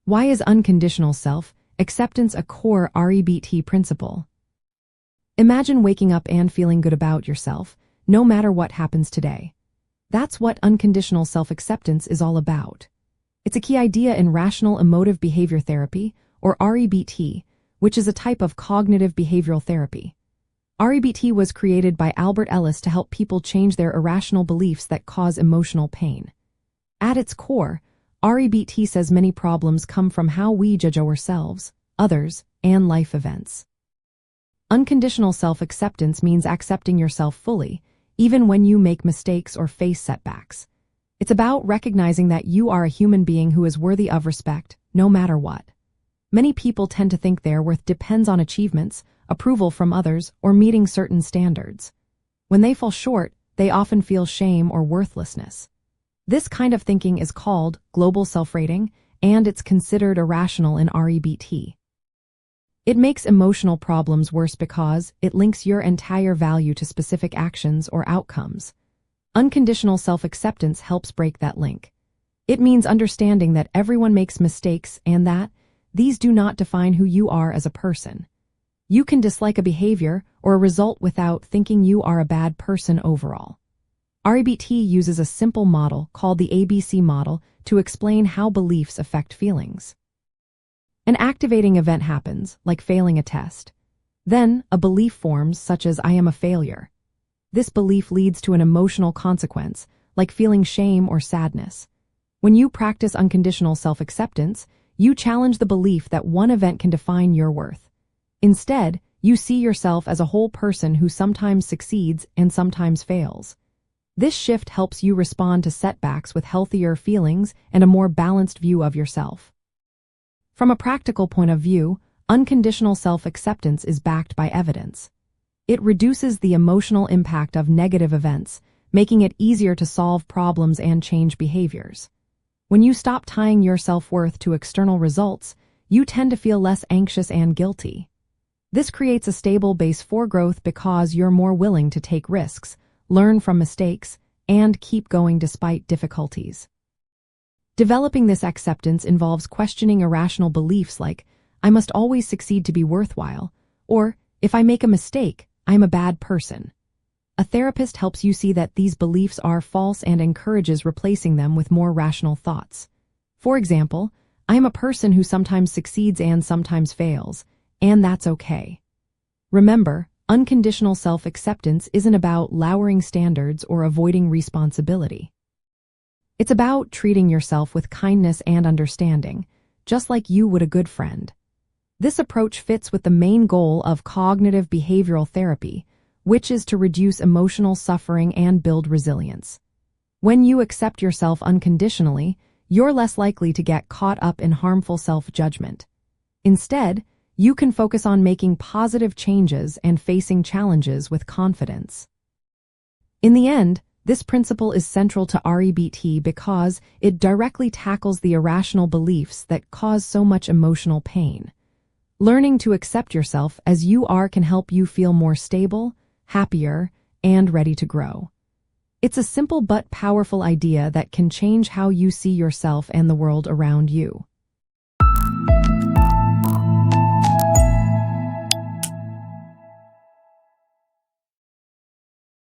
Why is unconditional self-acceptance a core REBT principle? Imagine waking up and feeling good about yourself, no matter what happens today. That's what unconditional self-acceptance is all about. It's a key idea in rational emotive behavior therapy, or REBT, which is a type of cognitive behavioral therapy. REBT was created by Albert Ellis to help people change their irrational beliefs that cause emotional pain. At its core, REBT says many problems come from how we judge ourselves, others, and life events. Unconditional self-acceptance means accepting yourself fully, even when you make mistakes or face setbacks. It's about recognizing that you are a human being who is worthy of respect, no matter what. Many people tend to think their worth depends on achievements, approval from others, or meeting certain standards. When they fall short, they often feel shame or worthlessness. This kind of thinking is called global self-rating, and it's considered irrational in REBT. It makes emotional problems worse because it links your entire value to specific actions or outcomes. Unconditional self-acceptance helps break that link. It means understanding that everyone makes mistakes and that these do not define who you are as a person. You can dislike a behavior or a result without thinking you are a bad person overall. REBT uses a simple model called the ABC model to explain how beliefs affect feelings. An activating event happens, like failing a test. Then, a belief forms, such as I am a failure. This belief leads to an emotional consequence, like feeling shame or sadness. When you practice unconditional self-acceptance, you challenge the belief that one event can define your worth. Instead, you see yourself as a whole person who sometimes succeeds and sometimes fails. This shift helps you respond to setbacks with healthier feelings and a more balanced view of yourself. From a practical point of view, unconditional self-acceptance is backed by evidence. It reduces the emotional impact of negative events, making it easier to solve problems and change behaviors. When you stop tying your self-worth to external results, you tend to feel less anxious and guilty. This creates a stable base for growth because you're more willing to take risks, learn from mistakes, and keep going despite difficulties. Developing this acceptance involves questioning irrational beliefs like, I must always succeed to be worthwhile, or, if I make a mistake, I'm a bad person. A therapist helps you see that these beliefs are false and encourages replacing them with more rational thoughts. For example, I am a person who sometimes succeeds and sometimes fails, and that's okay. Remember, unconditional self-acceptance isn't about lowering standards or avoiding responsibility. It's about treating yourself with kindness and understanding, just like you would a good friend. This approach fits with the main goal of cognitive behavioral therapy, which is to reduce emotional suffering and build resilience. When you accept yourself unconditionally, you're less likely to get caught up in harmful self-judgment. Instead, you can focus on making positive changes and facing challenges with confidence. In the end, this principle is central to REBT because it directly tackles the irrational beliefs that cause so much emotional pain. Learning to accept yourself as you are can help you feel more stable, happier, and ready to grow. It's a simple but powerful idea that can change how you see yourself and the world around you.